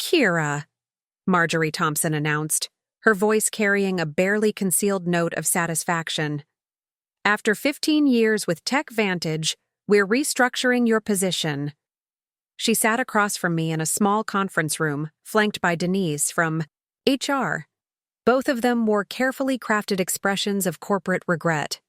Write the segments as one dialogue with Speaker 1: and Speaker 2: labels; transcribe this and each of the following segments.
Speaker 1: Kira, Marjorie Thompson announced, her voice carrying a barely concealed note of satisfaction. After 15 years with TechVantage, we're restructuring your position. She sat across from me in a small conference room, flanked by Denise from HR. Both of them wore carefully crafted expressions of corporate regret.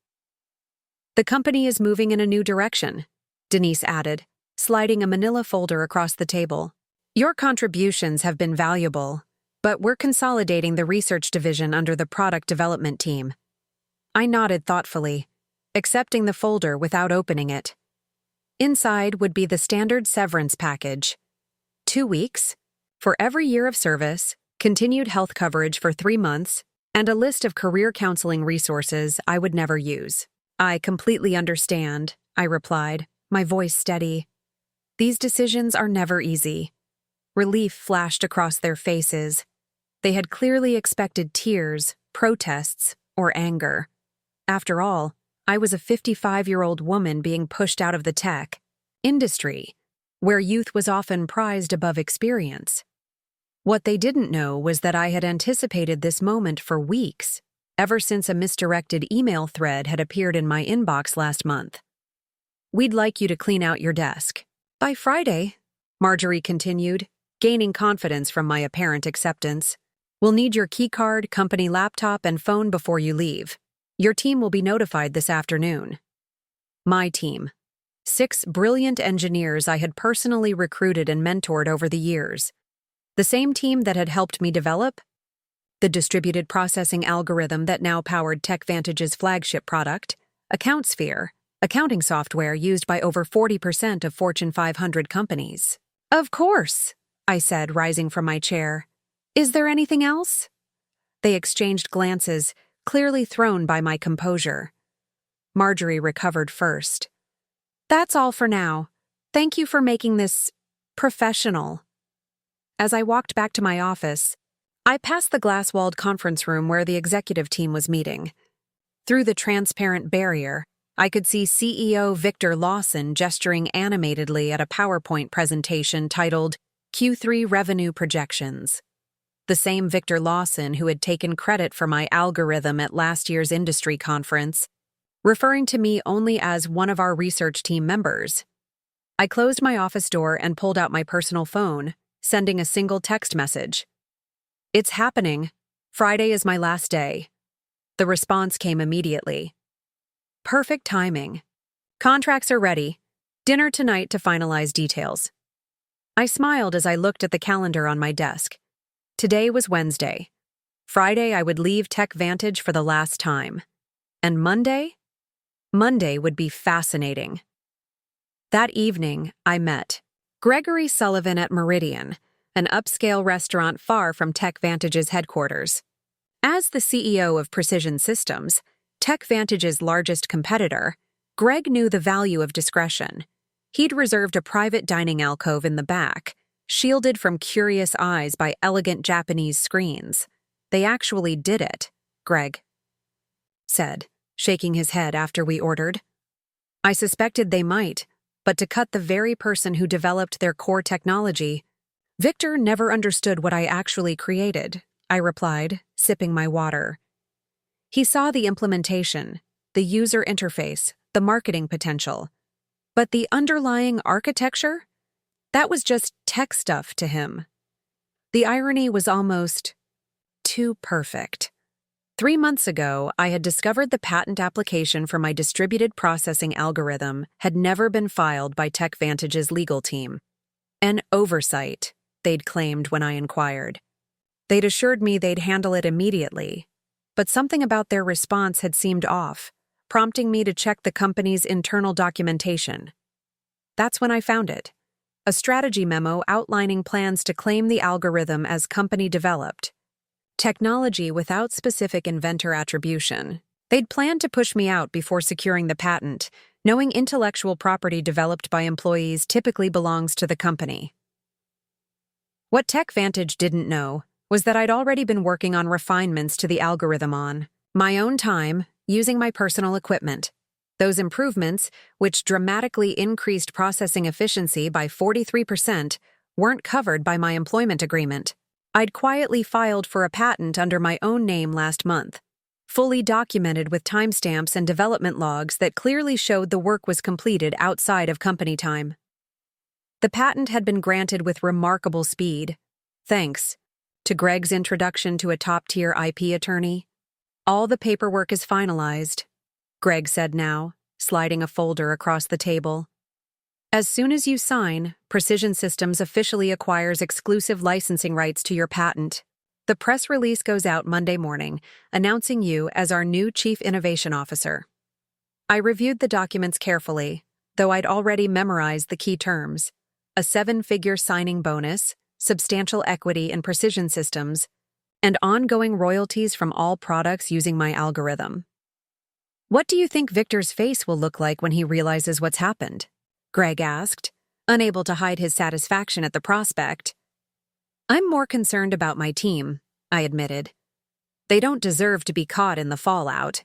Speaker 1: The company is moving in a new direction, Denise added, sliding a manila folder across the table. Your contributions have been valuable, but we're consolidating the research division under the product development team. I nodded thoughtfully, accepting the folder without opening it. Inside would be the standard severance package. 2 weeks, for every year of service, continued health coverage for 3 months, and a list of career counseling resources I would never use. I completely understand, I replied, my voice steady. These decisions are never easy. Relief flashed across their faces. They had clearly expected tears, protests, or anger. After all, I was a 55-year-old woman being pushed out of the tech industry, where youth was often prized above experience. What they didn't know was that I had anticipated this moment for weeks, ever since a misdirected email thread had appeared in my inbox last month. We'd like you to clean out your desk. By Friday, Marjorie continued, gaining confidence from my apparent acceptance. We'll need your keycard, company laptop, and phone before you leave. Your team will be notified this afternoon. My team. 6 brilliant engineers I had personally recruited and mentored over the years. The same team that had helped me develop the distributed processing algorithm that now powered TechVantage's flagship product, AccountSphere, accounting software used by over 40% of Fortune 500 companies. Of course, I said, rising from my chair. Is there anything else? They exchanged glances, clearly thrown by my composure. Marjorie recovered first. That's all for now. Thank you for making this professional. As I walked back to my office, I passed the glass-walled conference room where the executive team was meeting. Through the transparent barrier, I could see CEO Victor Lawson gesturing animatedly at a PowerPoint presentation titled Q3 Revenue Projections. The same Victor Lawson who had taken credit for my algorithm at last year's industry conference, referring to me only as one of our research team members. I closed my office door and pulled out my personal phone, sending a single text message. It's happening. Friday is my last day. The response came immediately. Perfect timing. Contracts are ready. Dinner tonight to finalize details. I smiled as I looked at the calendar on my desk. Today was Wednesday. Friday I would leave TechVantage for the last time. And Monday? Monday would be fascinating. That evening, I met Gregory Sullivan at Meridian, an upscale restaurant far from TechVantage's headquarters. As the CEO of Precision Systems, TechVantage's largest competitor, Greg knew the value of discretion. He'd reserved a private dining alcove in the back, shielded from curious eyes by elegant Japanese screens. They actually did it, Greg said, shaking his head after we ordered. I suspected they might, but to cut the very person who developed their core technology, Victor never understood what I actually created, I replied, sipping my water. He saw the implementation, the user interface, the marketing potential. But the underlying architecture? That was just tech stuff to him. The irony was almost too perfect. 3 months ago, I had discovered the patent application for my distributed processing algorithm had never been filed by TechVantage's legal team. An oversight, they'd claimed when I inquired. They'd assured me they'd handle it immediately, but something about their response had seemed off, prompting me to check the company's internal documentation. That's when I found it. A strategy memo outlining plans to claim the algorithm as company-developed. Technology without specific inventor attribution. They'd planned to push me out before securing the patent, knowing intellectual property developed by employees typically belongs to the company. What TechVantage didn't know was that I'd already been working on refinements to the algorithm on my own time, using my personal equipment. Those improvements, which dramatically increased processing efficiency by 43%, weren't covered by my employment agreement. I'd quietly filed for a patent under my own name last month, fully documented with timestamps and development logs that clearly showed the work was completed outside of company time. The patent had been granted with remarkable speed, thanks to Greg's introduction to a top-tier IP attorney. All the paperwork is finalized, Greg said now, sliding a folder across the table. As soon as you sign, Precision Systems officially acquires exclusive licensing rights to your patent. The press release goes out Monday morning, announcing you as our new Chief Innovation Officer. I reviewed the documents carefully, though I'd already memorized the key terms: a 7-figure signing bonus, substantial equity in Precision Systems, and ongoing royalties from all products using my algorithm. What do you think Victor's face will look like when he realizes what's happened? Greg asked, unable to hide his satisfaction at the prospect. I'm more concerned about my team, I admitted. They don't deserve to be caught in the fallout.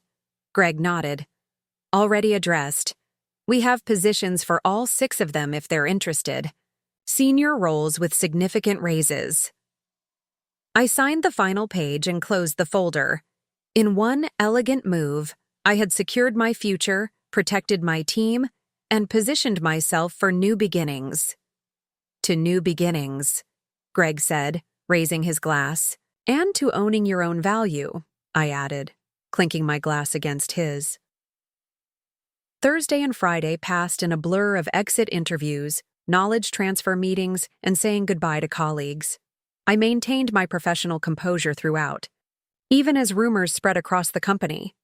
Speaker 1: Greg nodded. Already addressed. We have positions for all 6 of them if they're interested. Senior roles with significant raises. I signed the final page and closed the folder. In one elegant move, I had secured my future, protected my team, and positioned myself for new beginnings. To new beginnings, Greg said, raising his glass. And to owning your own value, I added, clinking my glass against his. Thursday and Friday passed in a blur of exit interviews, knowledge transfer meetings, and saying goodbye to colleagues. I maintained my professional composure throughout, even as rumors spread across the company.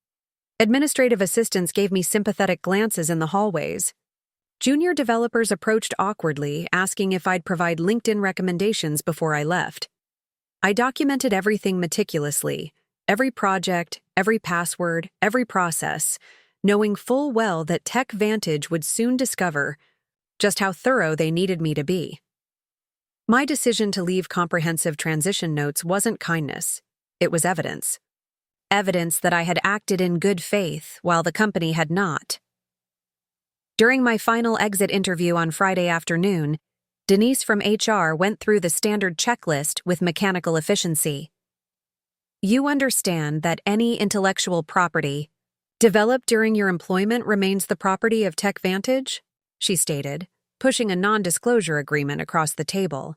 Speaker 1: Administrative assistants gave me sympathetic glances in the hallways. Junior developers approached awkwardly, asking if I'd provide LinkedIn recommendations before I left. I documented everything meticulously, every project, every password, every process, knowing full well that Tech Vantage would soon discover just how thorough they needed me to be. My decision to leave comprehensive transition notes wasn't kindness, it was evidence. Evidence that I had acted in good faith while the company had not. During my final exit interview on Friday afternoon, Denise from HR went through the standard checklist with mechanical efficiency. You understand that any intellectual property developed during your employment remains the property of Tech Vantage? She stated, pushing a non-disclosure agreement across the table.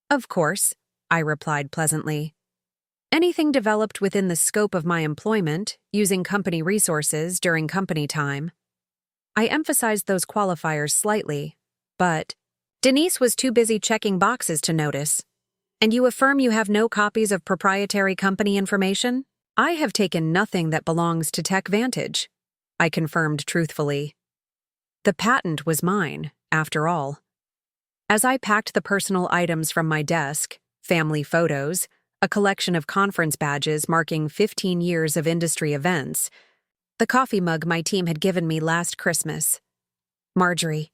Speaker 1: Of course, I replied pleasantly. Anything developed within the scope of my employment, using company resources during company time. I emphasized those qualifiers slightly, but Denise was too busy checking boxes to notice. And you affirm you have no copies of proprietary company information? I have taken nothing that belongs to Tech Vantage, I confirmed truthfully. The patent was mine, after all. As I packed the personal items from my desk, family photos, a collection of conference badges marking 15 years of industry events, the coffee mug my team had given me last Christmas. Marjorie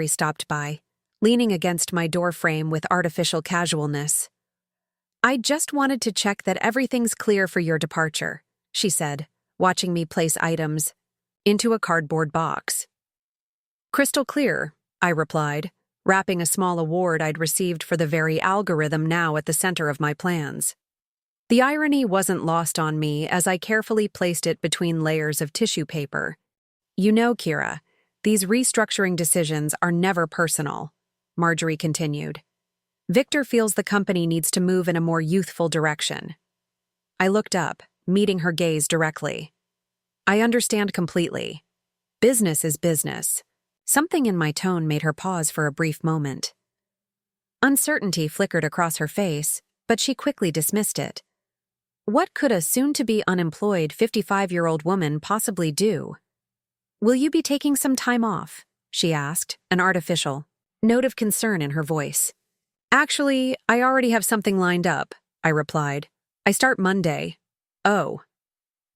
Speaker 1: stopped by, leaning against my doorframe with artificial casualness. I just wanted to check that everything's clear for your departure, she said, watching me place items into a cardboard box. Crystal clear, I replied, wrapping a small award I'd received for the very algorithm now at the center of my plans. The irony wasn't lost on me as I carefully placed it between layers of tissue paper. You know, Kira, these restructuring decisions are never personal, Marjorie continued. Victor feels the company needs to move in a more youthful direction. I looked up, meeting her gaze directly. I understand completely. Business is business. Something in my tone made her pause for a brief moment. Uncertainty flickered across her face, but she quickly dismissed it. What could a soon-to-be unemployed 55-year-old woman possibly do? Will you be taking some time off? She asked, an artificial note of concern in her voice. Actually, I already have something lined up, I replied. I start Monday. Oh.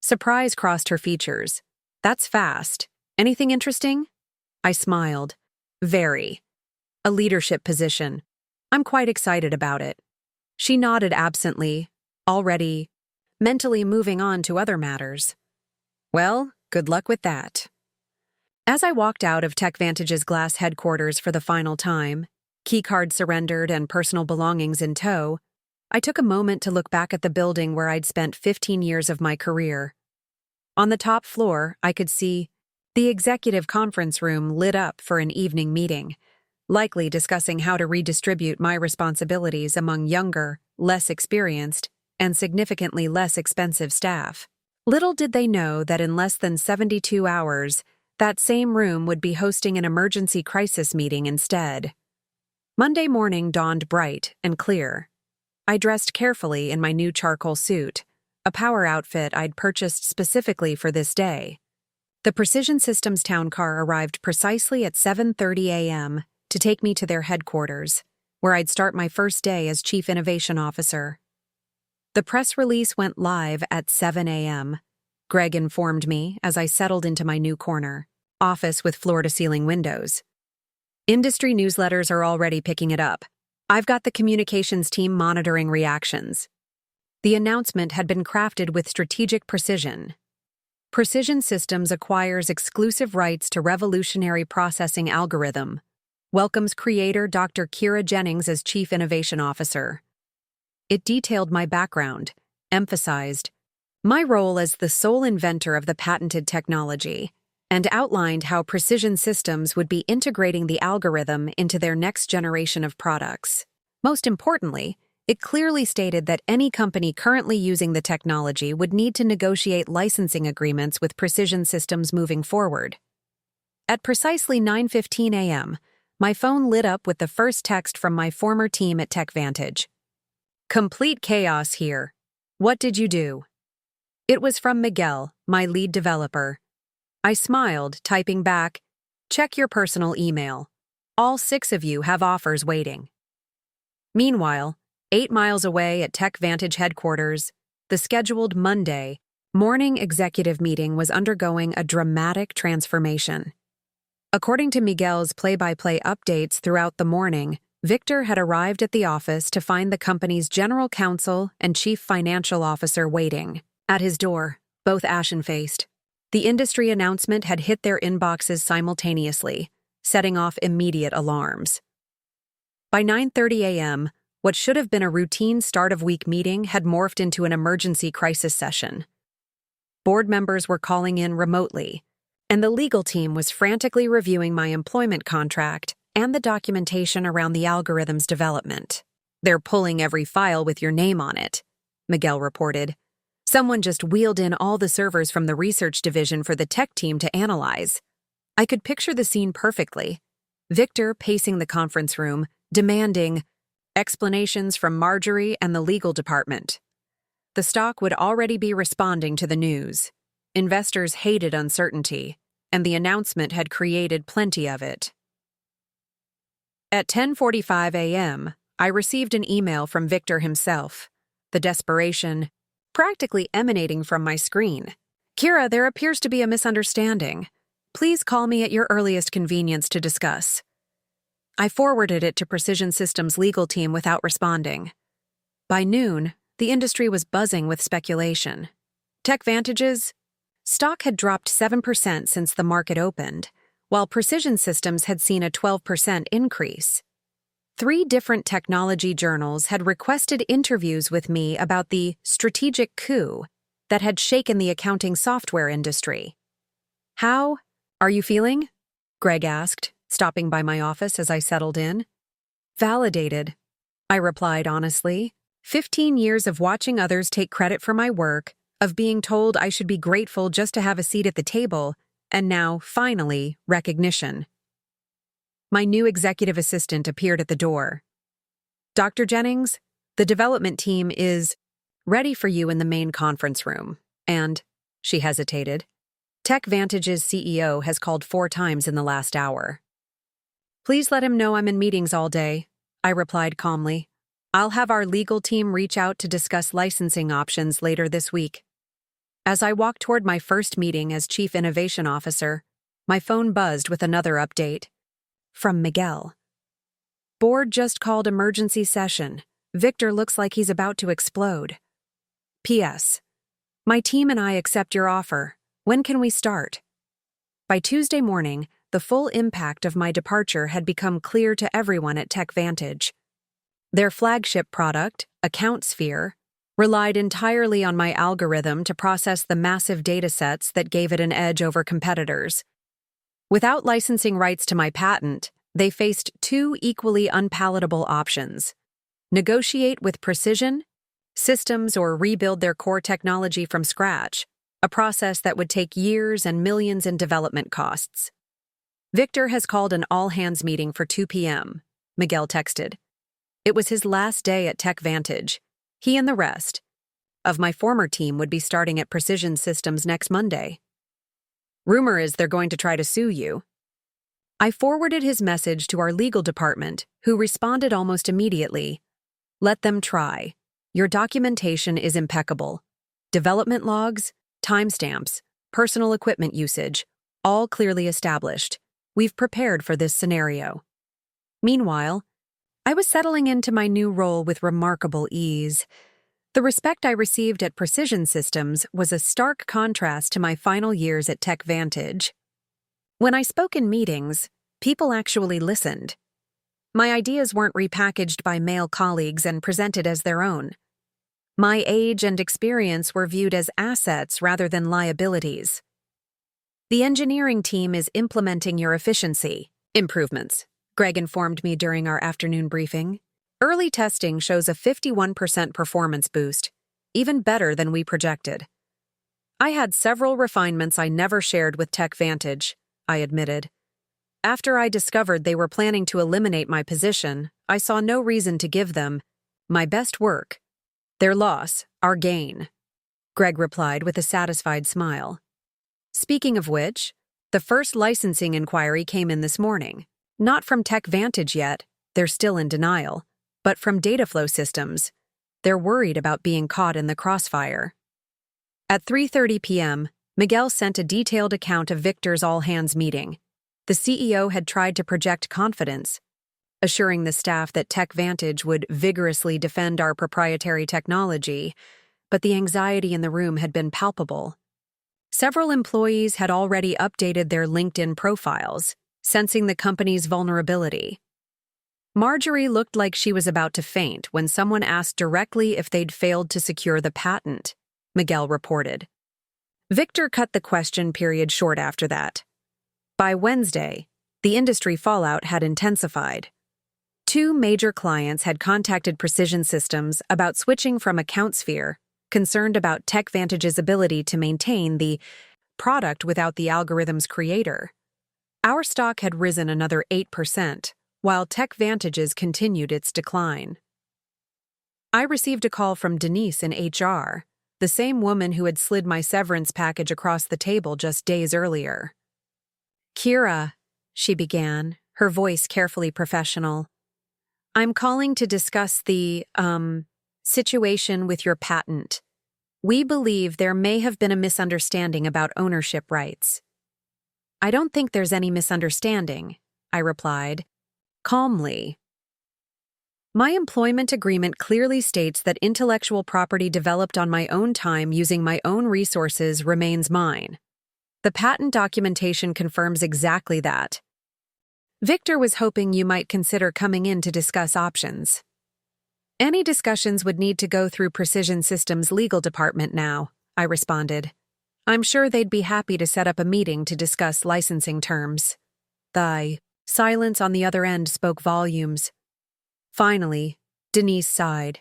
Speaker 1: Surprise crossed her features. That's fast. Anything interesting? I smiled. Very. A leadership position. I'm quite excited about it. She nodded absently, already mentally moving on to other matters. Well, good luck with that. As I walked out of Tech Vantage's glass headquarters for the final time, Keycard surrendered and personal belongings in tow, I took a moment to look back at the building where I'd spent 15 years of my career. On the top floor, I could see the executive conference room lit up for an evening meeting, likely discussing how to redistribute my responsibilities among younger, less experienced, and significantly less expensive staff. Little did they know that in less than 72 hours, that same room would be hosting an emergency crisis meeting instead. Monday morning dawned bright and clear. I dressed carefully in my new charcoal suit, a power outfit I'd purchased specifically for this day. The Precision Systems town car arrived precisely at 7:30 a.m. to take me to their headquarters, where I'd start my first day as Chief Innovation Officer. The press release went live at 7 a.m., Greg informed me as I settled into my new corner, office with floor-to-ceiling windows. Industry newsletters are already picking it up. I've got the communications team monitoring reactions. The announcement had been crafted with strategic precision. Precision Systems acquires exclusive rights to revolutionary processing algorithm. Welcomes creator Dr. Kira Jennings as Chief Innovation Officer. It detailed my background, emphasized my role as the sole inventor of the patented technology, and outlined how Precision Systems would be integrating the algorithm into their next generation of products. Most importantly, it clearly stated that any company currently using the technology would need to negotiate licensing agreements with Precision Systems moving forward. At precisely 9:15 a.m., my phone lit up with the first text from my former team at TechVantage. "Complete chaos here. What did you do?" It was from Miguel, my lead developer. I smiled, typing back, "Check your personal email. All 6 of you have offers waiting." Meanwhile, 8 miles away at TechVantage headquarters, the scheduled Monday morning executive meeting was undergoing a dramatic transformation. According to Miguel's play-by-play updates throughout the morning, Victor had arrived at the office to find the company's general counsel and chief financial officer waiting at his door, both ashen-faced. The industry announcement had hit their inboxes simultaneously, setting off immediate alarms. By 9:30 a.m., what should have been a routine start-of-week meeting had morphed into an emergency crisis session. Board members were calling in remotely, and the legal team was frantically reviewing my employment contract and the documentation around the algorithm's development. "They're pulling every file with your name on it," Miguel reported. "Someone just wheeled in all the servers from the research division for the tech team to analyze." I could picture the scene perfectly. Victor pacing the conference room, demanding explanations from Marjorie and the legal department. The stock would already be responding to the news. Investors hated uncertainty, and the announcement had created plenty of it. At 10:45 a.m., I received an email from Victor himself, the desperation practically emanating from my screen. "Kira, there appears to be a misunderstanding. Please call me at your earliest convenience to discuss." I forwarded it to Precision Systems' legal team without responding. By noon, the industry was buzzing with speculation. TechVantage's stock had dropped 7% since the market opened, while Precision Systems had seen a 12% increase. 3 different technology journals had requested interviews with me about the strategic coup that had shaken the accounting software industry. "How are you feeling?" Greg asked, stopping by my office as I settled in. "Validated," I replied honestly. 15 years of watching others take credit for my work, of being told I should be grateful just to have a seat at the table, and now, finally, recognition. My new executive assistant appeared at the door. "Dr. Jennings, the development team is ready for you in the main conference room, and," she hesitated, "TechVantage's CEO has called 4 times in the last hour." "Please let him know I'm in meetings all day," I replied calmly. "I'll have our legal team reach out to discuss licensing options later this week." As I walked toward my first meeting as Chief Innovation Officer, my phone buzzed with another update. From Miguel. "Board just called emergency session. Victor looks like he's about to explode. P.S. My team and I accept your offer. When can we start?" By Tuesday morning, the full impact of my departure had become clear to everyone at TechVantage. Their flagship product, AccountSphere, relied entirely on my algorithm to process the massive datasets that gave it an edge over competitors. Without licensing rights to my patent, they faced two equally unpalatable options: negotiate with Precision Systems or rebuild their core technology from scratch, a process that would take years and millions in development costs. Victor has called an all-hands meeting for 2 p.m., Miguel texted. It was his last day at TechVantage. He and the rest of my former team would be starting at Precision Systems next Monday. Rumor is they're going to try to sue you. I forwarded his message to our legal department, who responded almost immediately. Let them try. Your documentation is impeccable. Development logs, timestamps, personal equipment usage, all clearly established. We've prepared for this scenario. Meanwhile, I was settling into my new role with remarkable ease. The respect I received at Precision Systems was a stark contrast to my final years at TechVantage. When I spoke in meetings, people actually listened. My ideas weren't repackaged by male colleagues and presented as their own. My age and experience were viewed as assets rather than liabilities. The engineering team is implementing your efficiency improvements, Greg informed me during our afternoon briefing. Early testing shows a 51% performance boost, even better than we projected. I had several refinements I never shared with TechVantage, I admitted. After I discovered they were planning to eliminate my position, I saw no reason to give them my best work. Their loss, our gain, Greg replied with a satisfied smile. Speaking of which, the first licensing inquiry came in this morning. Not from TechVantage yet, they're still in denial, but from Dataflow Systems. They're worried about being caught in the crossfire. At 3:30 p.m., Miguel sent a detailed account of Victor's all-hands meeting. The CEO had tried to project confidence, assuring the staff that TechVantage would vigorously defend our proprietary technology, but the anxiety in the room had been palpable. Several employees had already updated their LinkedIn profiles, sensing the company's vulnerability. Marjorie looked like she was about to faint when someone asked directly if they'd failed to secure the patent, Miguel reported. Victor cut the question period short after that. By Wednesday, the industry fallout had intensified. Two major clients had contacted Precision Systems about switching from AccountSphere, concerned about TechVantage's ability to maintain the product without the algorithm's creator. Our stock had risen another 8%, while TechVantage's continued its decline. I received a call from Denise in HR, the same woman who had slid my severance package across the table just days earlier. Kira, she began, her voice carefully professional. I'm calling to discuss the, situation with your patent. We believe there may have been a misunderstanding about ownership rights. I don't think there's any misunderstanding, I replied, calmly. My employment agreement clearly states that intellectual property developed on my own time using my own resources remains mine. The patent documentation confirms exactly that. Victor was hoping you might consider coming in to discuss options. Any discussions would need to go through Precision Systems' legal department now, I responded. I'm sure they'd be happy to set up a meeting to discuss licensing terms. The silence on the other end spoke volumes. Finally, Denise sighed.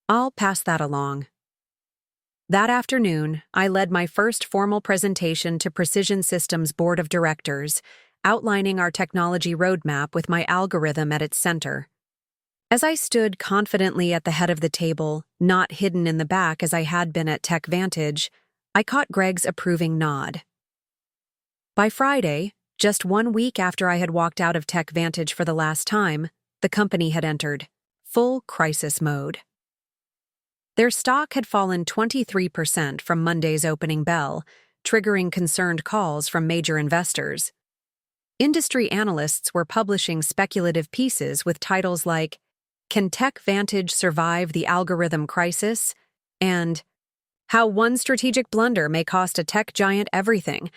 Speaker 1: I'll pass that along. That afternoon, I led my first formal presentation to Precision Systems' board of directors, outlining our technology roadmap with my algorithm at its center. As I stood confidently at the head of the table, not hidden in the back as I had been at TechVantage, I caught Greg's approving nod. By Friday, just 1 week after I had walked out of TechVantage for the last time, the company had entered full crisis mode. Their stock had fallen 23% from Monday's opening bell, triggering concerned calls from major investors. Industry analysts were publishing speculative pieces with titles like, Can TechVantage Survive the Algorithm Crisis? And How One Strategic Blunder May Cost a Tech Giant Everything.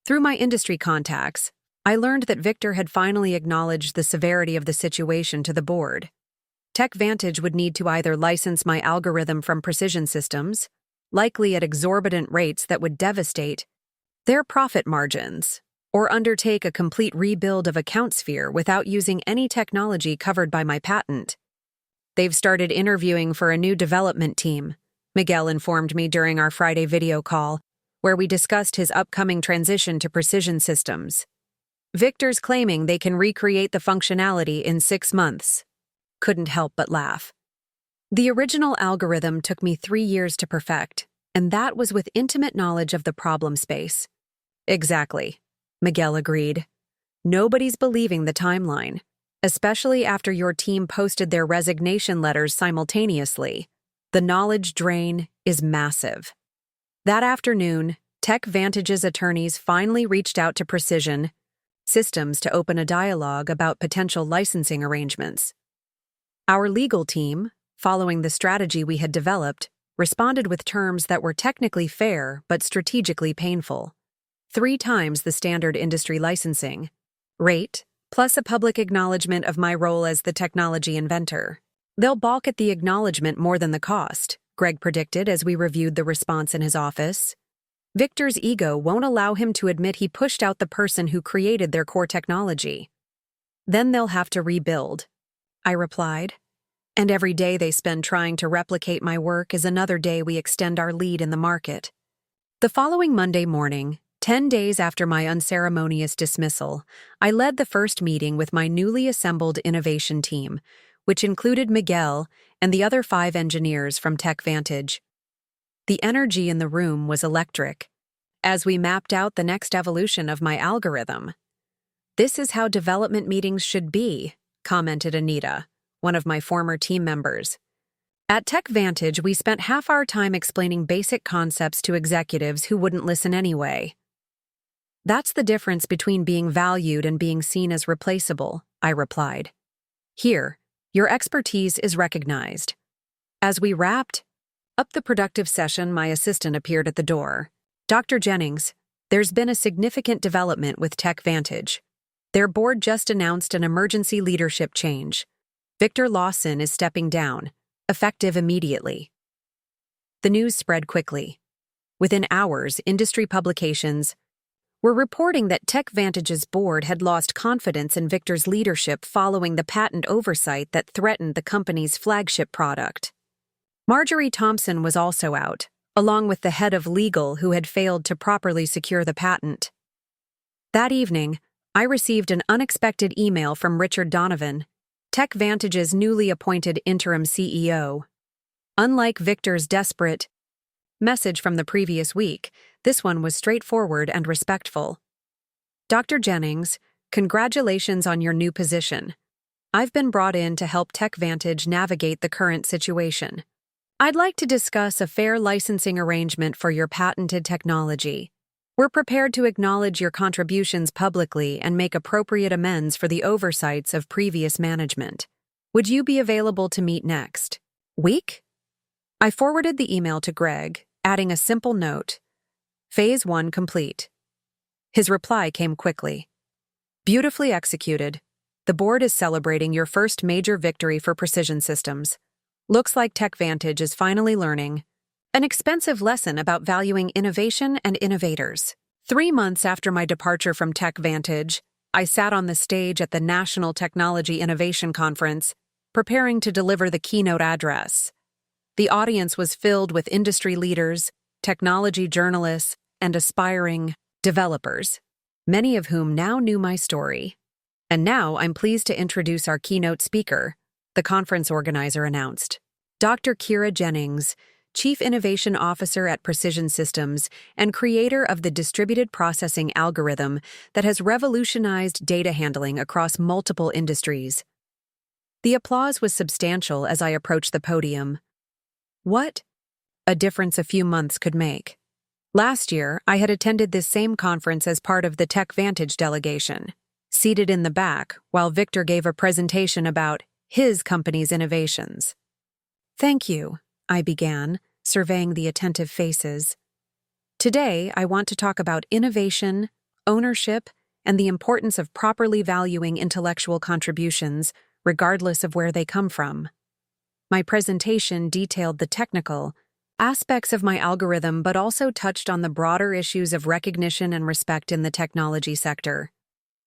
Speaker 1: Through my industry contacts, I learned that Victor had finally acknowledged the severity of the situation to the board. TechVantage would need to either license my algorithm from Precision Systems, likely at exorbitant rates that would devastate their profit margins, or undertake a complete rebuild of AccountSphere without using any technology covered by my patent. They've started interviewing for a new development team, Miguel informed me during our Friday video call, where we discussed his upcoming transition to Precision Systems. Victor's claiming they can recreate the functionality in 6 months. Couldn't help but laugh. The original algorithm took me 3 years to perfect, and that was with intimate knowledge of the problem space. Exactly, Miguel agreed. Nobody's believing the timeline, especially after your team posted their resignation letters simultaneously. The knowledge drain is massive. That afternoon, TechVantage's attorneys finally reached out to Precision Systems to open a dialogue about potential licensing arrangements. Our legal team, following the strategy we had developed, responded with terms that were technically fair but strategically painful. 3 times the standard industry licensing rate, plus a public acknowledgement of my role as the technology inventor. They'll balk at the acknowledgement more than the cost, Greg predicted as we reviewed the response in his office. Victor's ego won't allow him to admit he pushed out the person who created their core technology. Then they'll have to rebuild, I replied. And every day they spend trying to replicate my work is another day we extend our lead in the market. The following Monday morning, 10 days after my unceremonious dismissal, I led the first meeting with my newly assembled innovation team, which included Miguel and the other 5 engineers from TechVantage. The energy in the room was electric, as we mapped out the next evolution of my algorithm. "This is how development meetings should be," commented Anita, one of my former team members. At TechVantage, we spent half our time explaining basic concepts to executives who wouldn't listen anyway. "That's the difference between being valued and being seen as replaceable," I replied. "Here, your expertise is recognized." As we wrapped up the productive session, my assistant appeared at the door. "Dr. Jennings, there's been a significant development with TechVantage. Their board just announced an emergency leadership change. Victor Lawson is stepping down, effective immediately." The news spread quickly. Within hours, industry publications were reporting that TechVantage's board had lost confidence in Victor's leadership following the patent oversight that threatened the company's flagship product. Marjorie Thompson was also out, along with the head of legal who had failed to properly secure the patent. That evening, I received an unexpected email from Richard Donovan, TechVantage's newly appointed interim CEO. Unlike Victor's desperate message from the previous week, this one was straightforward and respectful. "Dr. Jennings, congratulations on your new position. I've been brought in to help TechVantage navigate the current situation. I'd like to discuss a fair licensing arrangement for your patented technology. We're prepared to acknowledge your contributions publicly and make appropriate amends for the oversights of previous management. Would you be available to meet next week?" I forwarded the email to Greg, adding a simple note: "Phase 1 complete." His reply came quickly. "Beautifully executed. The board is celebrating your first major victory for Precision Systems. Looks like TechVantage is finally learning an expensive lesson about valuing innovation and innovators." 3 months after my departure from TechVantage, I sat on the stage at the National Technology Innovation Conference, preparing to deliver the keynote address. The audience was filled with industry leaders, technology journalists, and aspiring developers, many of whom now knew my story. "And now I'm pleased to introduce our keynote speaker," the conference organizer announced. "Dr. Kira Jennings, Chief Innovation Officer at Precision Systems and creator of the distributed processing algorithm that has revolutionized data handling across multiple industries." The applause was substantial as I approached the podium. What a difference a few months could make. Last year, I had attended this same conference as part of the TechVantage delegation, seated in the back while Victor gave a presentation about his company's innovations. "Thank you," I began, surveying the attentive faces. "Today, I want to talk about innovation, ownership, and the importance of properly valuing intellectual contributions, regardless of where they come from. My presentation detailed the technical aspects of my algorithm but also touched on the broader issues of recognition and respect in the technology sector.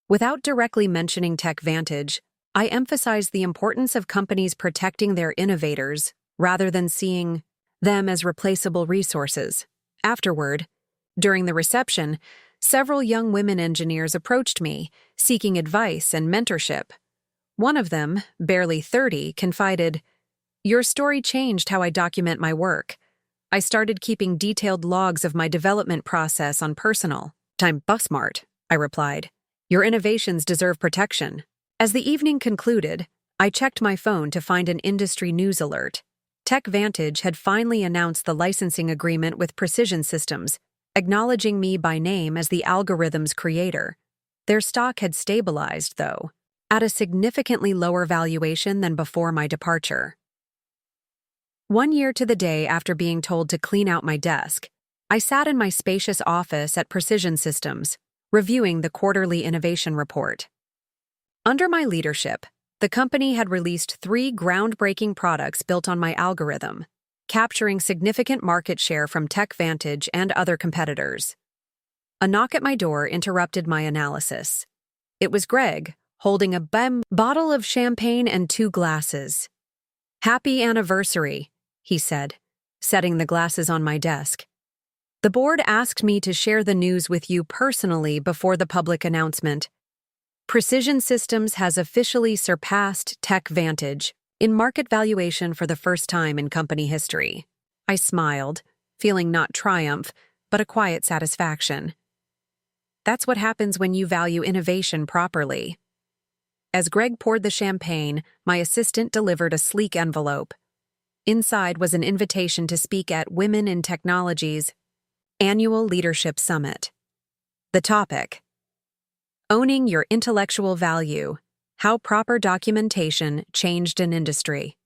Speaker 1: Without directly mentioning TechVantage, I emphasized the importance of companies protecting their innovators rather than seeing them as replaceable resources. Afterward, during the reception, several young women engineers approached me, seeking advice and mentorship. One of them, barely 30, confided, "Your story changed how I document my work. I started keeping detailed logs of my development process on personal time Busmart," I replied. "Your innovations deserve protection." As the evening concluded, I checked my phone to find an industry news alert. TechVantage had finally announced the licensing agreement with Precision Systems, acknowledging me by name as the algorithm's creator. Their stock had stabilized, though, at a significantly lower valuation than before my departure. 1 year to the day after being told to clean out my desk, I sat in my spacious office at Precision Systems, reviewing the quarterly innovation report. Under my leadership, the company had released 3 groundbreaking products built on my algorithm, capturing significant market share from TechVantage and other competitors. A knock at my door interrupted my analysis. It was Greg, holding a bottle of champagne and 2 glasses. "Happy anniversary," he said, setting the glasses on my desk. "The board asked me to share the news with you personally before the public announcement. Precision Systems has officially surpassed TechVantage in market valuation for the first time in company history." I smiled, feeling not triumph, but a quiet satisfaction. That's what happens when you value innovation properly. As Greg poured the champagne, my assistant delivered a sleek envelope. Inside was an invitation to speak at Women in Technology's Annual Leadership Summit. The topic: Owning Your Intellectual Value, How Proper Documentation Changed an Industry.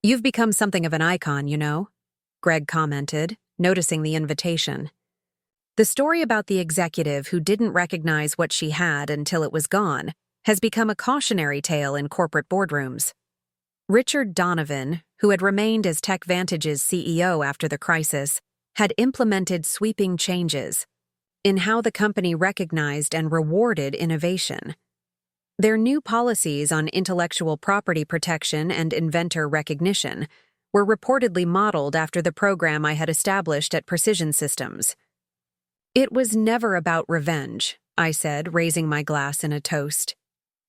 Speaker 1: "You've become something of an icon, you know," Greg commented, noticing the invitation. "The story about the executive who didn't recognize what she had until it was gone has become a cautionary tale in corporate boardrooms." Richard Donovan, who had remained as TechVantage's CEO after the crisis, had implemented sweeping changes in how the company recognized and rewarded innovation. Their new policies on intellectual property protection and inventor recognition were reportedly modeled after the program I had established at Precision Systems. "It was never about revenge," I said, raising my glass in a toast.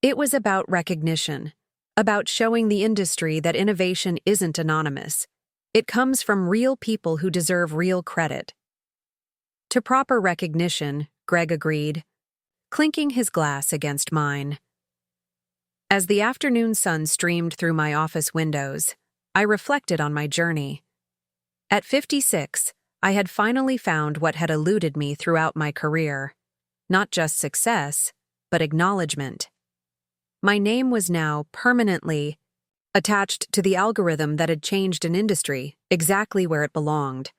Speaker 1: "It was about recognition, about showing the industry that innovation isn't anonymous. It comes from real people who deserve real credit." "To proper recognition," Greg agreed, clinking his glass against mine. As the afternoon sun streamed through my office windows, I reflected on my journey. At 56, I had finally found what had eluded me throughout my career. Not just success, but acknowledgement. My name was now permanently attached to the algorithm that had changed an industry exactly where it belonged.